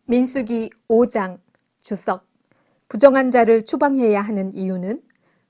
민수기 5장 주석. 부정한 자를 추방해야 하는 이유는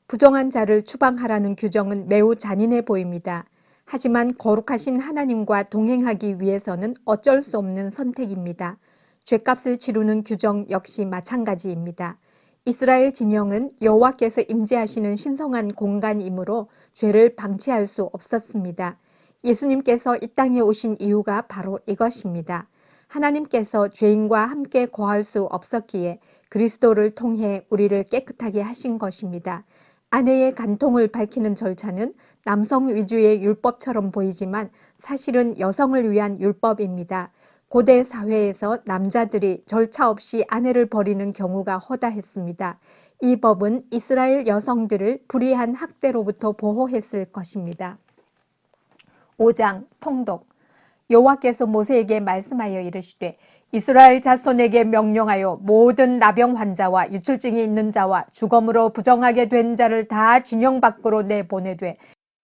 부정한 자를 추방하라는 규정은 매우 잔인해 보입니다. 하지만 거룩하신 하나님과 동행하기 위해서는 어쩔 수 없는 선택입니다. 죗값을 치르는 규정 역시 마찬가지입니다. 이스라엘 진영은 여호와께서 임재하시는 신성한 공간이므로 죄를 방치할 수 없었습니다. 예수님께서 이 땅에 오신 이유가 바로 이것입니다. 하나님께서 죄인과 함께 거할 수 없었기에 그리스도를 통해 우리를 깨끗하게 하신 것입니다. 아내의 간통을 밝히는 절차는 남성 위주의 율법처럼 보이지만 사실은 여성을 위한 율법입니다. 고대 사회에서 남자들이 절차 없이 아내를 버리는 경우가 허다했습니다. 이 법은 이스라엘 여성들을 불의한 학대로부터 보호했을 것입니다. 5장 통독. 여호와께서 모세에게 말씀하여 이르시되 이스라엘 자손에게 명령하여 모든 나병 환자와 유출증이 있는 자와 주검으로 부정하게 된 자를 다 진영 밖으로 내보내되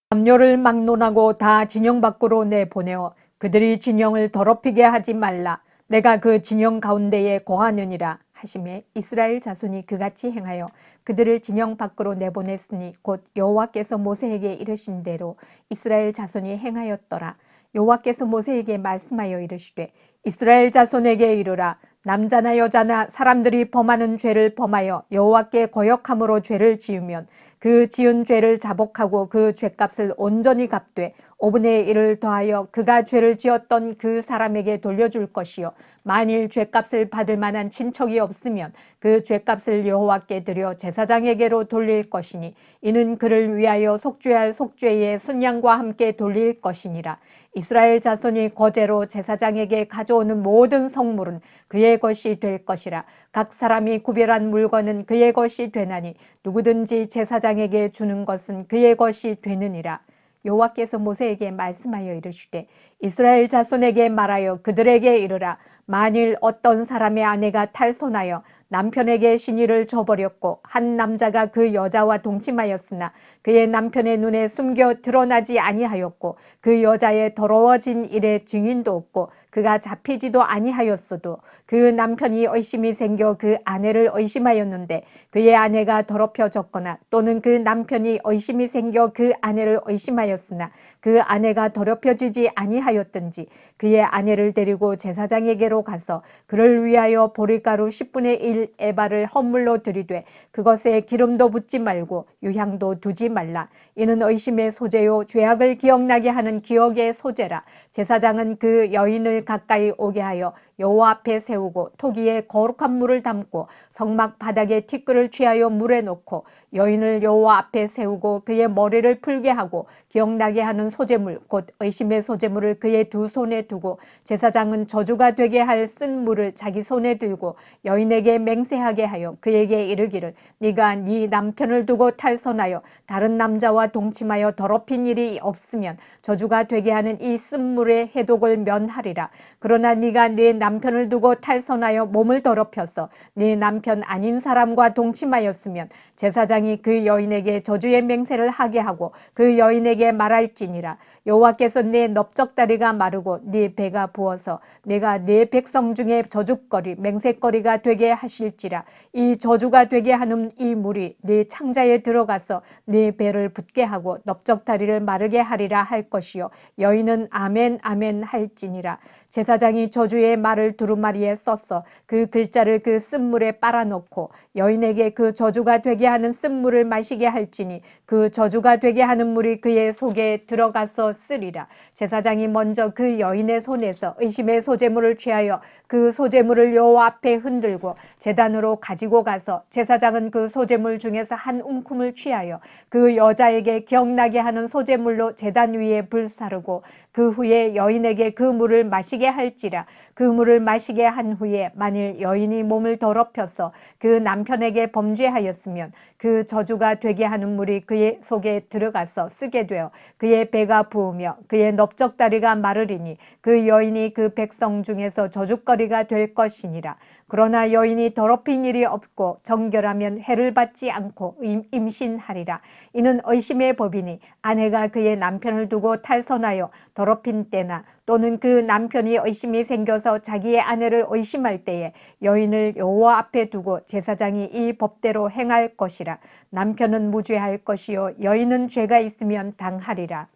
남녀를 막론하고 다 진영 밖으로 내보내어 그들이 진영을 더럽히게 하지 말라. 내가 그 진영 가운데에 거하느니라 하시매 이스라엘 자손이 그같이 행하여 그들을 진영 밖으로 내보냈으니 곧 여호와께서 모세에게 이르신 대로 이스라엘 자손이 행하였더라. 여호와께서 모세에게 말씀하여 이르시되 이스라엘 자손에게 이르라. 남자나 여자나 사람들이 범하는 죄를 범하여 여호와께 거역함으로 죄를 지으면 그 지은 죄를 자복하고 그 죄값을 온전히 갚되 5분의 1을 더하여 그가 죄를 지었던 그 사람에게 돌려줄 것이요 만일 죄값을 받을 만한 친척이 없으면 그 죄값을 여호와께 드려 제사장에게로 돌릴 것이니 이는 그를 위하여 속죄할 속죄의 순양과 함께 돌릴 것이니라. 이스라엘 자손이 거제로 제사장에게 가져오는 모든 성물은 그의 것이 될 것이라. 각 사람이 구별한 물건은 그의 것이 되나니 누구든지 제사장에게 주는 것은 그의 것이 되느니라. 여호와께서 모세에게 말씀하여 이르시되 이스라엘 자손에게 말하여 그들에게 이르라. 만일 어떤 사람의 아내가 탈손하여 남편에게 신의를 저버렸고 한 남자가 그 여자와 동침하였으나 그의 남편의 눈에 숨겨 드러나지 아니하였고 그 여자의 더러워진 일에 증인도 없고 그가 잡히지도 아니하였어도 그 남편이 의심이 생겨 그 아내를 의심하였는데 그의 아내가 더럽혀졌거나 또는 그 남편이 의심이 생겨 그 아내를 의심하였으나 그 아내가 더럽혀지지 아니하였든지 그의 아내를 데리고 제사장에게로 가서 그를 위하여 보리가루 10분의 1 에바를 헌물로 드리되 그것에 기름도 붓지 말고 유향도 두지 말라. 이는 의심의 소재요 죄악을 기억나게 하는 기억의 소재라. 제사장은 그 여인을 가까이 오게 하여 여호와 앞에 세우고 토기에 거룩한 물을 담고 성막 바닥에 티끌을 취하여 물에 놓고 여인을 여호와 앞에 세우고 그의 머리를 풀게 하고 기억나게 하는 소재물 곧 의심의 소재물을 그의 두 손에 두고 제사장은 저주가 되게 할 쓴 물을 자기 손에 들고 여인에게 맹세하게 하여 그에게 이르기를 네가 네 남편을 두고 탈선하여 다른 남자와 동침하여 더럽힌 일이 없으면 저주가 되게 하는 이 쓴물의 해독을 면하리라. 그러나 네가 네 남편을 두고 탈선하여 몸을 더럽혀서 네 남편 아닌 사람과 동침하였으면 제사장이 그 여인에게 저주의 맹세를 하게 하고 그 여인에게 말할지니라. 여호와께서 네 넓적다리가 마르고 네 배가 부어서 내가 네 백성 중에 저주거리 맹세거리가 되게 하실지라. 이 저주가 되게 하는 이 물이 네 창자에 들어가서 네 배를 붓게 하고 넓적다리를 마르게 하리라 할 것이요 여인은 아멘 아멘 할지니라. 제사장이 저주의 말을 두루마리에 써서 그 글자를 그 쓴물에 빨아넣고 여인에게 그 저주가 되게 하는 쓴물을 마시게 할지니 그 저주가 되게 하는 물이 그의 속에 들어가서 쓰리라. 제사장이 먼저 그 여인의 손에서 의심의 소재물을 취하여 그 소재물을 여호와 앞에 흔들고 제단으로 가지고 가서 제사장은 그 소재물 중에서 한 움큼을 취하여 그 여자에게 기억나게 하는 소재물로 제단 위에 불사르고 그 후에 여인에게 그 물을 마시게 할지라. 그 물을 마시게 한 후에 만일 여인이 몸을 더럽혀서 그 남편에게 범죄하였으면 그 저주가 되게 하는 물이 그의 속에 들어가서 쓰게 되어 그의 배가 부으며 그의 넓적다리가 마르리니 그 여인이 그 백성 중에서 저주거리가 될 것이니라. 그러나 여인이 더럽힌 일이 없고 정결하면 해를 받지 않고 임신하리라. 이는 의심의 법이니 아내가 그의 남편을 두고 탈선하여 더럽힌 때나 또는 그 남편이 의심이 생겨서 일어서 자기의 아내를 의심할 때에 여인을 여호와 앞에 두고 제사장이 이 법대로 행할 것이라. 남편은 무죄할 것이요 여인은 죄가 있으면 당하리라.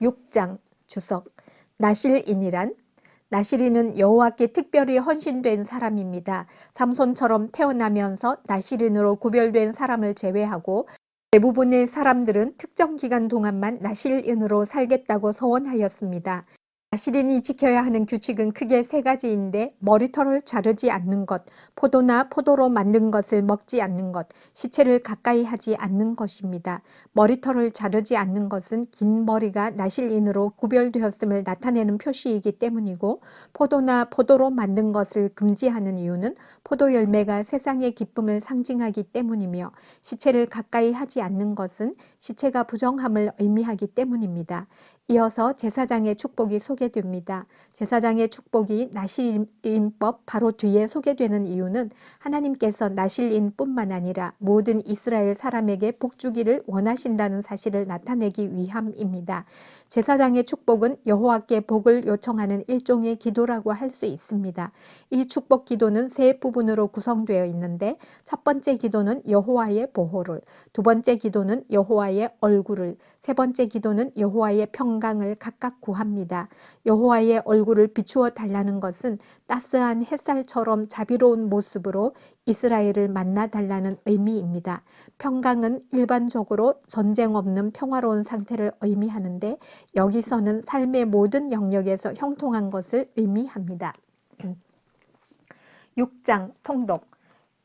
6장 주석. 나실인이란 나실인은 여호와께 특별히 헌신된 사람입니다. 삼손처럼 태어나면서 나실인으로 구별된 사람을 제외하고 대부분의 사람들은 특정 기간 동안만 나실인으로 살겠다고 서원하였습니다. 나실인이 지켜야 하는 규칙은 크게 세 가지인데 머리털을 자르지 않는 것, 포도나 포도로 만든 것을 먹지 않는 것, 시체를 가까이 하지 않는 것입니다. 머리털을 자르지 않는 것은 긴 머리가 나실인으로 구별되었음을 나타내는 표시이기 때문이고, 포도나 포도로 만든 것을 금지하는 이유는 포도 열매가 세상의 기쁨을 상징하기 때문이며, 시체를 가까이 하지 않는 것은 시체가 부정함을 의미하기 때문입니다. 이어서 제사장의 축복이 소개됩니다. 제사장의 축복이 나실인법 바로 뒤에 소개되는 이유는 하나님께서 나실인뿐만 아니라 모든 이스라엘 사람에게 복 주기를 원하신다는 사실을 나타내기 위함입니다. 제사장의 축복은 여호와께 복을 요청하는 일종의 기도라고 할 수 있습니다. 이 축복 기도는 세 부분으로 구성되어 있는데, 첫 번째 기도는 여호와의 보호를, 두 번째 기도는 여호와의 얼굴을, 세 번째 기도는 여호와의 평강을 각각 구합니다. 여호와의 얼굴을 비추어 달라는 것은 따스한 햇살처럼 자비로운 모습으로 이스라엘을 만나 달라는 의미입니다. 평강은 일반적으로 전쟁 없는 평화로운 상태를 의미하는데, 여기서는 삶의 모든 영역에서 형통한 것을 의미합니다. 6장 통독.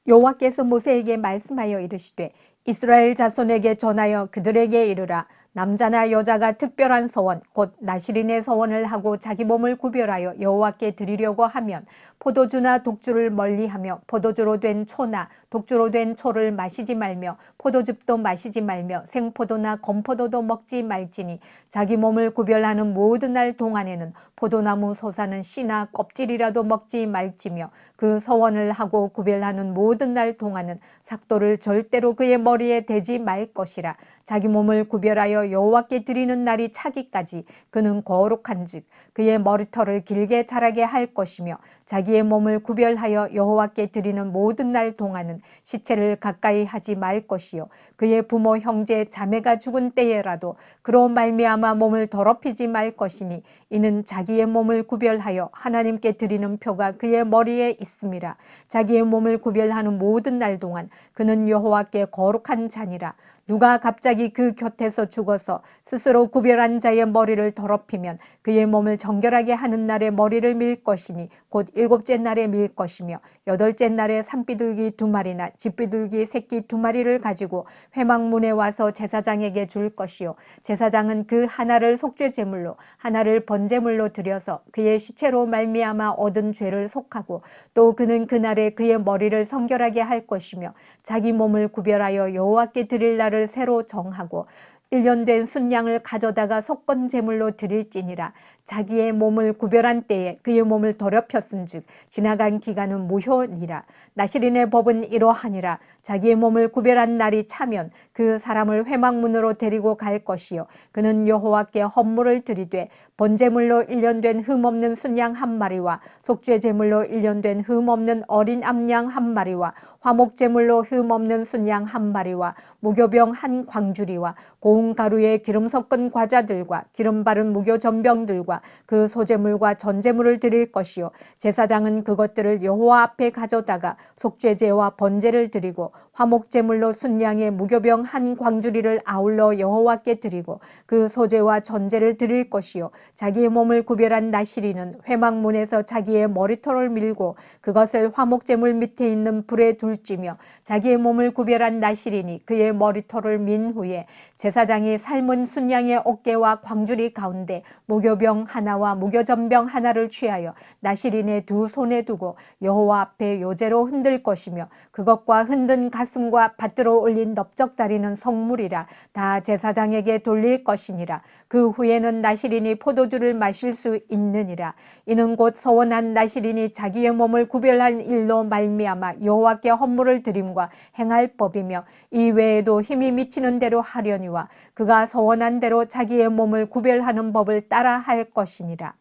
여호와께서 모세에게 말씀하여 이르시되 이스라엘 자손에게 전하여 그들에게 이르라. 남자나 여자가 특별한 서원 곧 나실인의 서원을 하고 자기 몸을 구별하여 여호와께 드리려고 하면 포도주나 독주를 멀리하며 포도주로 된 초나 독주로 된 초를 마시지 말며 포도즙도 마시지 말며 생포도나 건포도도 먹지 말지니 자기 몸을 구별하는 모든 날 동안에는 포도나무 솟아는 씨나 껍질이라도 먹지 말지며 그 서원을 하고 구별하는 모든 날 동안은 삭도를 절대로 그의 머리에 대지 말 것이라. 자기 몸을 구별하여 여호와께 드리는 날이 차기까지 그는 거룩한즉 그의 머리털을 길게 자라게 할 것이며, 자기의 몸을 구별하여 여호와께 드리는 모든 날 동안은 시체를 가까이 하지 말 것이요 그의 부모 형제 자매가 죽은 때에라도 그로 말미암아 몸을 더럽히지 말 것이니 이는 자기의 몸을 구별하여 하나님께 드리는 표가 그의 머리에 있음이라. 자기의 몸을 구별하는 모든 날 동안 그는 여호와께 거룩한 자니라. 누가 갑자기 그 곁에서 죽어서 스스로 구별한 자의 머리를 더럽히면 그의 몸을 정결하게 하는 날에 머리를 밀 것이니 곧 일곱째 날에 밀 것이며, 여덟째 날에 산비둘기 2마리나 집비둘기 새끼 2마리를 가지고 회막문에 와서 제사장에게 줄 것이요 제사장은 그 하나를 속죄 제물로 하나를 번제물로 드려서 그의 시체로 말미암아 얻은 죄를 속하고, 또 그는 그날에 그의 머리를 성결하게 할 것이며 자기 몸을 구별하여 여호와께 드릴 날을 새로 정하고 1년 된 순양을 가져다가 속건 제물로 드릴지니라. 자기의 몸을 구별한 때에 그의 몸을 더럽혔은즉 지나간 기간은 무효니라. 나실인의 법은 이러하니라. 자기의 몸을 구별한 날이 차면 그 사람을 회막문으로 데리고 갈 것이요 그는 여호와께 헌물을 드리되 번제물로 1년 된 흠없는 순양 1마리와 속죄 제물로 1년 된 흠없는 어린 암양 1마리와 화목제물로 흠없는 순양 1마리와 무교병 1광주리와 고운 가루에 기름 섞은 과자들과 기름 바른 무교 전병들과 그 소제물과 전제물을 드릴 것이요 제사장은 그것들을 여호와 앞에 가져다가 속죄제와 번제를 드리고 화목제물로 순양의 무교병 1광주리를 아울러 여호와께 드리고 그 소제와 전제를 드릴 것이요 자기의 몸을 구별한 나실인은 회막문에서 자기의 머리털을 밀고 그것을 화목제물 밑에 있는 불에 둘지며, 자기의 몸을 구별한 나실인이 그의 머리털을 민 후에 제사장이 삶은 순양의 어깨와 광주리 가운데 무교병 하나와 무교전병 하나를 취하여 나실인의 2 손에 두고 여호와 앞에 요제로 흔들 것이며, 그것과 흔든 가슴과 밭들어 올린 넓적다리는 성물이라 다 제사장에게 돌릴 것이니라. 그 후에는 나실인이 포도주를 마실 수 있느니라. 이는 곧 서원한 나실인이 자기의 몸을 구별한 일로 말미암아 여호와께 헌물을 드림과 행할 법이며, 이 외에도 힘이 미치는 대로 하려니와 그가 서원한 대로 자기의 몸을 구별하는 법을 따라 할 것이니라.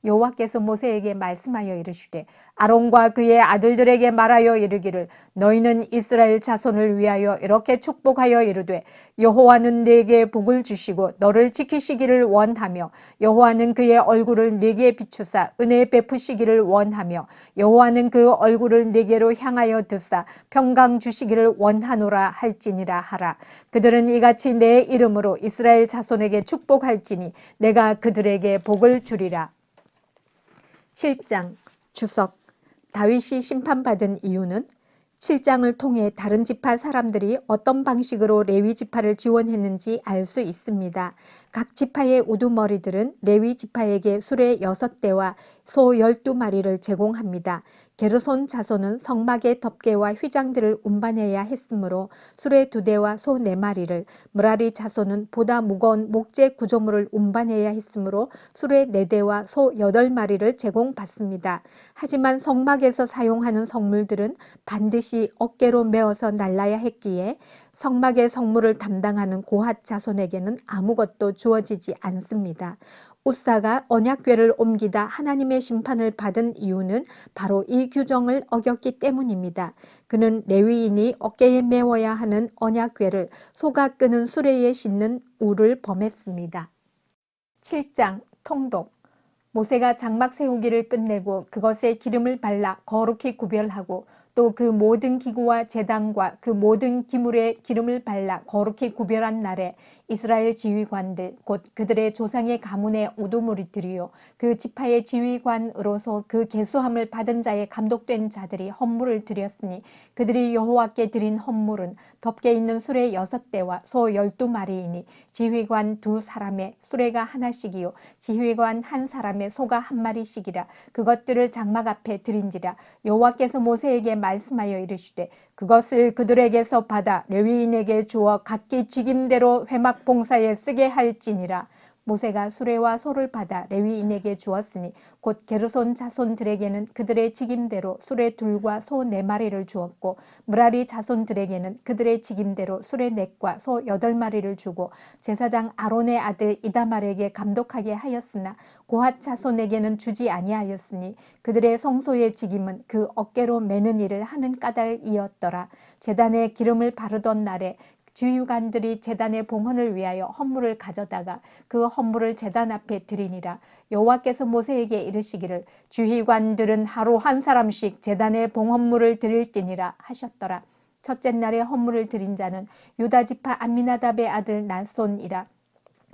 여호와께서 모세에게 말씀하여 이르시되 아론과 그의 아들들에게 말하여 이르기를 너희는 이스라엘 자손을 위하여 이렇게 축복하여 이르되 여호와는 네게 복을 주시고 너를 지키시기를 원하며 여호와는 그의 얼굴을 네게 비추사 은혜 베푸시기를 원하며 여호와는 그 얼굴을 네게로 향하여 드사 평강 주시기를 원하노라 할지니라 하라. 그들은 이같이 내 이름으로 이스라엘 자손에게 축복할지니 내가 그들에게 복을 주리라. 7장 주석. 다윗이 심판받은 이유는 7장을 통해 다른 지파 사람들이 어떤 방식으로 레위 지파를 지원했는지 알 수 있습니다. 각 지파의 우두머리들은 레위 지파에게 수레 6대와 소 12마리를 제공합니다. 게르손 자손은 성막의 덮개와 휘장들을 운반해야 했으므로 수레 2대와 소 4마리를, 므라리 자손은 보다 무거운 목재 구조물을 운반해야 했으므로 수레 4대와 소 8마리를 제공받습니다. 하지만 성막에서 사용하는 성물들은 반드시 어깨로 메어서 날라야 했기에 성막의 성물을 담당하는 고핫 자손에게는 아무것도 주어지지 않습니다. 우사가 언약궤를 옮기다 하나님의 심판을 받은 이유는 바로 이 규정을 어겼기 때문입니다. 그는 레위인이 어깨에 메워야 하는 언약궤를 소가 끄는 수레에 싣는 우를 범했습니다. 7장 통독. 모세가 장막 세우기를 끝내고 그것에 기름을 발라 거룩히 구별하고 또 그 모든 기구와 제단과 그 모든 기물에 기름을 발라 거룩히 구별한 날에 이스라엘 지휘관들 곧 그들의 조상의 가문의 우두머리들이요 그 지파의 지휘관으로서 그 계수함을 받은 자의 감독된 자들이 헌물을 드렸으니 그들이 여호와께 드린 헌물은 덮개 있는 수레 6대와 소 12마리이니 지휘관 2사람의 수레가 하나씩이요 지휘관 1사람의 소가 1마리씩이라. 그것들을 장막 앞에 드린지라. 여호와께서 모세에게 말씀하여 이르시되 그것을 그들에게서 받아 레위인에게 주어 각기 직임대로 회막 봉사에 쓰게 할지니라. 모세가 수레와 소를 받아 레위인에게 주었으니 곧 게르손 자손들에게는 그들의 직임대로 수레 2과 소 4마리를 주었고 므라리 자손들에게는 그들의 직임대로 수레 4과 소 8마리를 주고 제사장 아론의 아들 이다말에게 감독하게 하였으나 고핫 자손에게는 주지 아니하였으니 그들의 성소의 직임은 그 어깨로 매는 일을 하는 까닭이었더라. 제단에 기름을 바르던 날에 지휘관들이 제단의 봉헌을 위하여 헌물을 가져다가 그 헌물을 제단 앞에 드리니라. 여호와께서 모세에게 이르시기를 지휘관들은 하루 1사람씩 제단의 봉헌물을 드릴지니라 하셨더라. 첫째 날에 헌물을 드린 자는 유다 지파 암미나답의 아들 나손이라.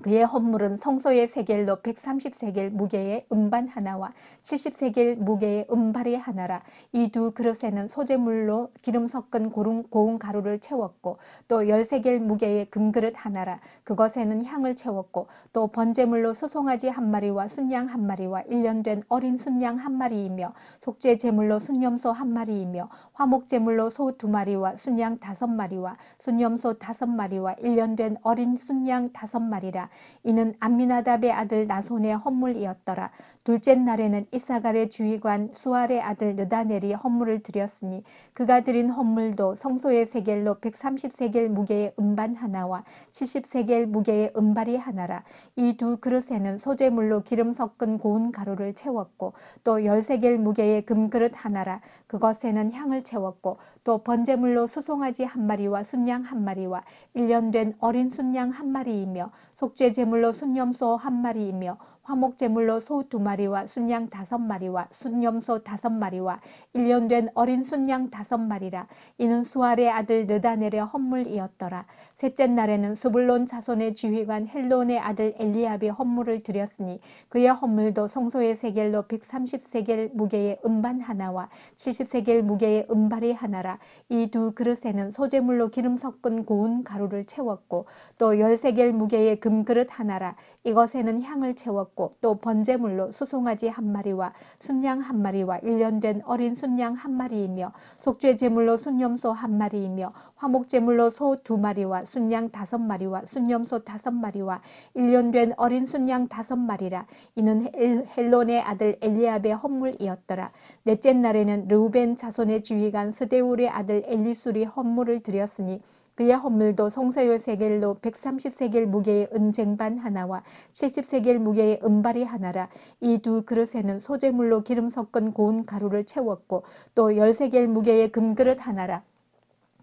그의 헌물은 성소의 세겔로 130세겔 무게의 음반 하나와 70세겔 무게의 음발이 하나라. 이 2그릇에는 소재물로 기름 섞은 고운 가루를 채웠고 또 10세겔 무게의 금그릇 하나라. 그것에는 향을 채웠고 또 번제물로 수송아지 1마리와 순양 1마리와 1년된 어린 순양 1마리이며 속죄 제물로 순염소 1마리이며 화목 제물로 소 2마리와 순양 5마리와 순염소 5마리와 1년된 어린 순양 5마리라. 이는 암미나답의 아들 나손의 헌물이었더라. 둘째 날에는 이사갈의 지휘관 수알의 아들 느다넬이 헌물을 드렸으니 그가 드린 헌물도 성소의 세겔로 130세겔 무게의 음반 하나와 70세겔 무게의 음발이 하나라. 이 2그릇에는 소재물로 기름 섞은 고운 가루를 채웠고 또 10세겔 무게의 금그릇 하나라. 그것에는 향을 채웠고 또 번제물로 수송아지 1마리와 순양 1마리와 1년된 어린 순양 1마리이며 속죄 제물로 순염소 1마리이며 화목 제물로 소 2마리와 순양 5마리와 순염소 5마리와 1년된 어린 순양 5마리라. 이는 수알의 아들 느다넬의 헌물이었더라. 셋째 날에는 스불론 자손의 지휘관 헬론의 아들 엘리압이 헌물을 드렸으니 그의 헌물도 성소의 세겔로 130세겔 무게의 음반 하나와 70세겔 무게의 음발이 하나라. 이 2그릇에는 소재물로 기름 섞은 고운 가루를 채웠고 또 10세겔 무게의 금그릇 하나라. 이것에는 향을 채웠고 또 번제물로 수송아지 1마리와 순양 1마리와 1년된 어린 순양 1마리이며 속죄 제물로 순염소 1마리이며 화목 제물로 소 2마리와 순양 5마리와 순염소 5마리와 1년된 어린 순양 5마리라. 이는 헬론의 아들 엘리압의 헌물이었더라. 넷째 날에는 르우벤 자손의 지휘관 스데울의 아들 엘리술이 헌물을 드렸으니 그의 헌물도 성소의 세겔로 130세겔 무게의 은쟁반 하나와 70세겔 무게의 은발이 하나라. 이 두 그릇에는 소재물로 기름 섞은 고운 가루를 채웠고 또 10세겔 무게의 금그릇 하나라.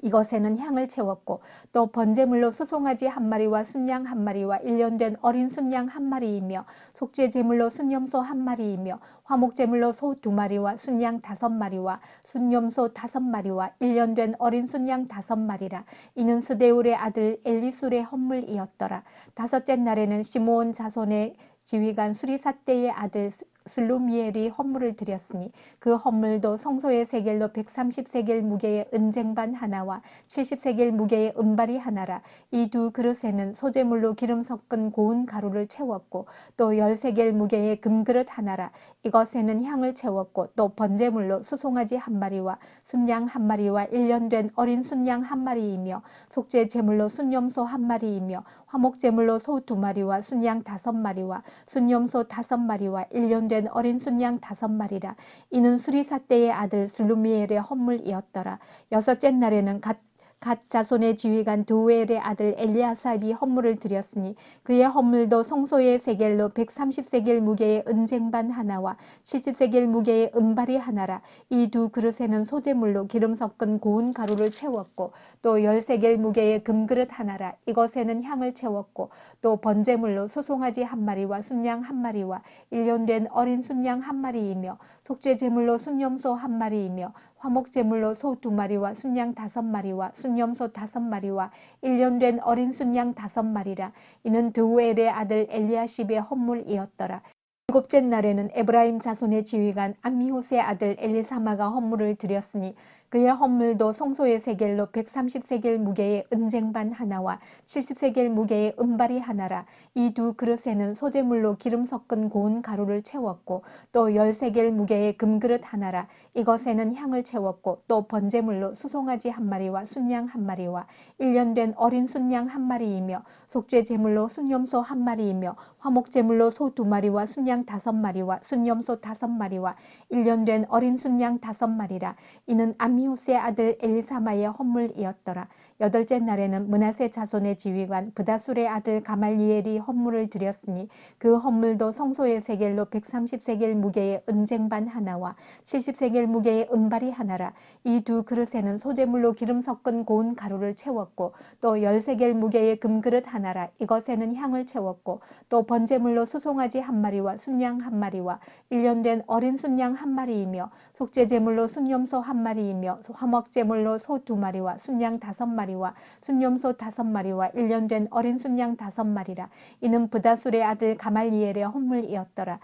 이것에는 향을 채웠고 또 번제물로 수송아지 한 마리와 순양 한 마리와 일년된 어린 순양 한 마리이며 속죄 제물로 순염소 한 마리이며 화목 제물로 소 두 마리와 순양 5마리와 순염소 5마리와 일년된 어린 순양 5마리라. 이는 스데울의 아들 엘리술의 헌물이었더라. 다섯째 날에는 시므온 자손의 지휘관 수리삿대의 아들 슬루미엘이 헌물을 드렸으니 그 헌물도 성소의 세겔로 130세겔 무게의 은쟁반 하나와 70세겔 무게의 은발이 하나라. 이 두 그릇에는 소재물로 기름 섞은 고운 가루를 채웠고 또 10세겔 무게의 금그릇 하나라. 이것에는 향을 채웠고 또 번제물로 수송아지 한 마리와 순양 한 마리와 일년된 어린 순양 한 마리이며 속죄 제물로 순염소 한 마리이며 화목 제물로 소 2마리와 순양 5마리와 순염소 5마리와 일년된 어린 순양 5마리라. 이는 수리삿대의 아들 슬루미엘의 헌물이었더라. 여섯째 날에는 갓 자손의 지휘관 두엘의 아들 엘리아삽이 헌물을 드렸으니 그의 헌물도 성소의 세겔로 130세겔 무게의 은쟁반 하나와 70세겔 무게의 은발이 하나라. 이 두 그릇에는 소재물로 기름 섞은 고운 가루를 채웠고 또 10세겔 무게의 금그릇 하나라. 이것에는 향을 채웠고 또 번제물로 수송아지 한 마리와 순양 한 마리와 일년된 어린 순양 한 마리이며 속죄 제물로 순염소 한 마리이며 화목 제물로 소 2마리와 순양 5마리와 순염소 5마리와 일년된 어린 순양 5마리라. 이는 드우엘의 아들 엘리아십의 헌물이었더라. 일곱째 날에는 에브라임 자손의 지휘관 암미후스의 아들 엘리사마가 헌물을 드렸으니 그의 헌물도 성소의 세겔로 130세겔 무게의 은쟁반 하나와 70세겔 무게의 은발이 하나라. 이 두 그릇에는 소재물로 기름 섞은 고운 가루를 채웠고 또 10세겔 무게의 금그릇 하나라. 이것에는 향을 채웠고 또 번제물로 수송아지 한 마리와 순양 한 마리와 일년된 어린 순양 한 마리이며 속죄 제물로 순염소 한 마리이며 화목 제물로 소 2마리와 순양 5마리와 순염소 5마리와 일년된 어린 순양 5마리라. 이는 암미후스의 아들 엘리사마의 헌물이었더라. 여덟째 날에는 므낫세 자손의 지휘관 브다술의 아들 가말리엘이 헌물을 드렸으니 그 헌물도 성소의 세겔로 130세겔 무게의 은쟁반 하나와 70세겔 무게의 은발이 하나라. 이 두 그릇에는 소재물로 기름 섞은 고운 가루를 채웠고 또 10세겔 무게의 금그릇 하나라. 이것에는 향을 채웠고 또 번제물로 수송아지 한 마리와 순양 한 마리와 일년된 어린 순양 한 마리이며 속죄 제물로 순염소 한 마리이며 화목 제물로 소 2마리와 순양 5마리와 순염소 5마리와 일년된 어린 순양 5마리라. 이는 브다술의 아들 가말리엘의 헌물이었더라.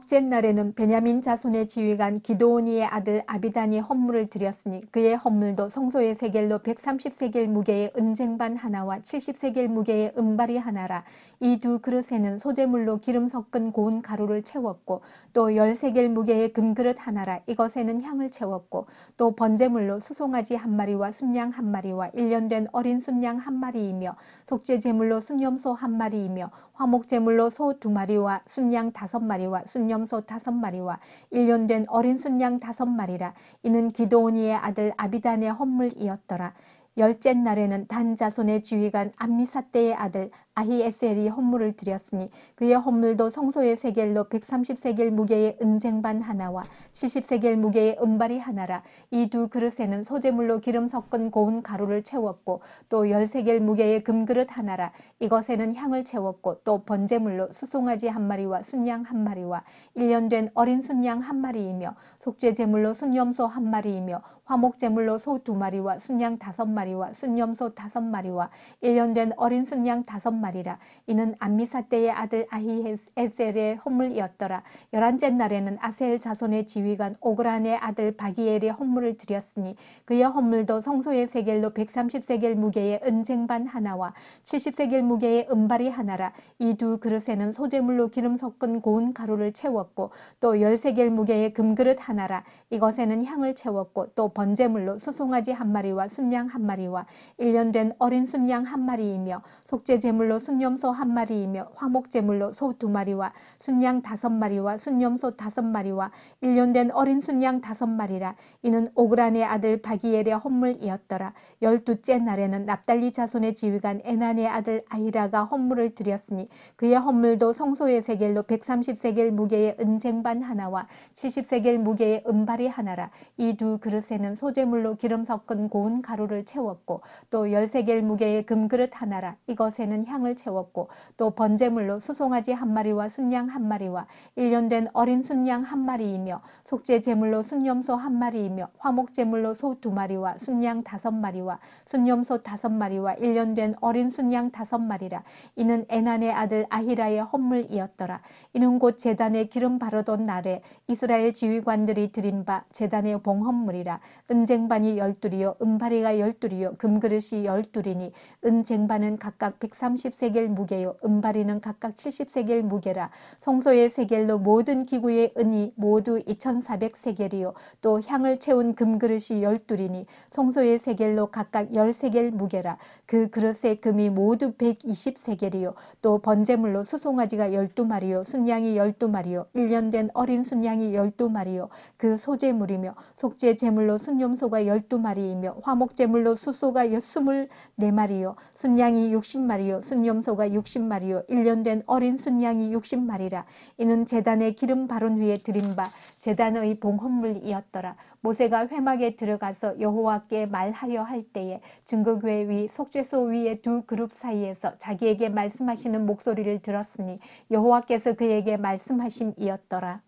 째 날에는 베냐민 자손의 지휘관 기드오니의 아들 아비단이 헌물을 드렸으니 그의 헌물도 성소의 세겔로 130세겔 무게의 은쟁반 하나와 70세겔 무게의 은발이 하나라. 이 두 그릇에는 소재물로 기름 섞은 고운 가루를 채웠고 또 10세겔 무게의 금그릇 하나라. 이것에는 향을 채웠고 또 번제물로 수송아지 한 마리와 순양 한 마리와 일년된 어린 순양 한 마리이며 속죄 제물로 순염소 한 마리이며 화목 제물로 소 2마리와 순양 5마리와 순염소 5마리와 일년된 어린 순양 5마리라. 이는 기드오니의 아들 아비단의 헌물이었더라. 열째 날에는 단 자손의 지휘관 암미삿대의 아들 아히에셀이 헌물을 드렸으니 그의 헌물도 성소의 세겔로 130세겔 무게의 은쟁반 하나와 70세겔 무게의 은발이 하나라. 이 두 그릇에는 소재물로 기름 섞은 고운 가루를 채웠고 또 10세겔 무게의 금그릇 하나라. 이것에는 향을 채웠고 또 번제물로 수송아지 한 마리와 순양 한 마리와 일년된 어린 순양 한 마리이며 속죄 제물로 순염소 한 마리이며 화목 제물로 소 2마리와 순양 5마리와 순염소 5마리와 일년된 어린 순양 5마리라. 이는 암미삿대의 아들 아히에셀의 헌물이었더라. 11째 날에는 아셀 자손의 지휘관 오그란의 아들 바기엘의 헌물을 드렸으니 그의 헌물도 성소의 세겔로 130세겔 무게의 은쟁반 하나와 70세겔 무게의 은발이 하나라. 이 두 그릇에는 소재물로 기름 섞은 고운 가루를 채웠고 또 10세겔 무게의 금그릇 하나라. 이것에는 향을 채웠고 또 번제물로 수송아지 한 마리와 순양 한 마리와 일년된 어린 순양 한 마리이며 속죄 제물로 번제물로 순염소 1마리이며 화목제물로 소 2마리와 순양 5마리와 순염소 5마리와 1년 된 어린 순양 5마리라. 이는 오그란의 아들 바기엘의 헌물이었더라. 12째 날에는 납달리 자손의 지휘관 에난의 아들 아히라가 헌물을 드렸으니 그의 헌물도 성소의 세겔로 130세겔 무게의 은쟁반 하나와 70세겔 무게의 은발이 하나라. 이 두 그릇에는 소제물로 기름 섞은 고운 가루를 채웠고 또 10세겔 무게의 금그릇 하나라. 이것에는 향을 채웠고 또 번제물로 수송아지 1마리와 순양 1마리와 1년 된 어린 순양 1마리이며 속죄 제물로 순염소 1마리이며 화목제물로 소 2마리와 순양 5마리와 순염소 5마리와 1년 된 어린 순양 5마리라. 이는 에난의 아들 아히라의 헌물이었더라. 이는 곧 제단에 기름 바르던 날에 이스라엘 지휘관들이 드린 바 제단의 봉헌물이라. 은쟁반이 12이요 은바리가 12이요 금그릇이 12이니 은쟁반은 각각 130세겔 무게요 은바리는 각각 70세겔 무게라. 성소의 세겔로 모든 기구의 은이 모두 2400세겔이요 또 향을 채운 금그릇이 12이니 성소의 세겔로 각각 10세겔 무게라. 그 그릇의 금이 모두 120세겔이요 또 번제물로 수송아지가 12마리요 순양이 12마리요 1년 된 어린 순양이 12마리요 그 소제물이며 속죄 제물로 순염소가 12마리이며 화목제물로 수소가 24마리요 순양이 60마리요 순염소가 60마리요 1년 된 어린 순양이 60마리라. 이는 제단에 기름 바른 후에 드린 바 제단의 봉헌물이었더라. 모세가 회막에 들어가서 여호와께 말하려 할 때에 증거궤 위 속죄소 위의 두 그룹 사이에서 자기에게 말씀하시는 목소리를 들었으니 여호와께서 그에게 말씀하심이었더라.